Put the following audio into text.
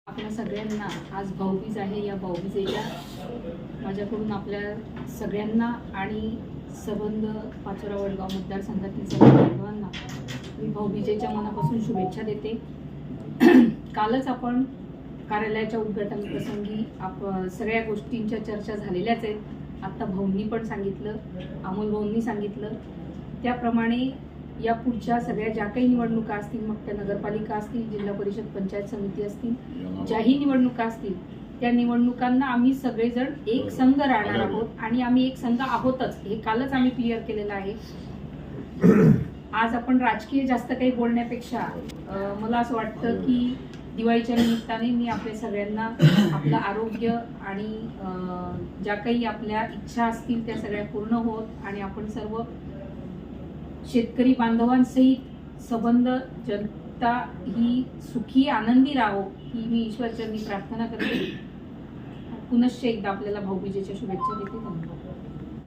आपल्या सगळ्यांना आज भाऊबीज आहे। या भाऊबीजेच्या माझ्याकडून आपल्या सगळ्यांना आणि सबंध पाचोरा वडगाव मतदारसंघातील सर्व बांधवांना मी भाऊबीजेच्या मनापासून शुभेच्छा देते। कालच आपण कार्यालयाच्या उद्घाटन प्रसंगी सगळ्या गोष्टींच्या चर्चा झालेल्याच आहेत। आता भाऊंनी पण सांगितलं, अमोल भाऊंनी सांगितलं त्याप्रमाणे या पुढच्या सगळ्या ज्या काही निवडणुका असतील, मग त्या नगरपालिका असतील, जिल्हा परिषद, पंचायत समिती असतील, ज्याही निवडणुका असतील त्या निवडणुकांना आम्ही सगळेजण एक संघ राहणार आहोत आणि आम्ही एक संघ आहोतच, हे कालच आम्ही क्लिअर केलेलं आहे। आज आपण राजकीय जास्त काही बोलण्यापेक्षा मला असं वाटतं की दिवाळीच्या निमित्ताने मी आपल्या सगळ्यांना आपलं आरोग्य आणि ज्या काही आपल्या इच्छा असतील त्या सगळ्या पूर्ण होत आणि आपण सर्व शेतकरी बांधवांसहित सबंध जनता ही सुखी आनंदी राहो ही मी ईश्वरचरणी प्रार्थना करते। पुनश्च एकदा आपल्याला भाऊबीजेच्या शुभेच्छा देते। धन्यवाद।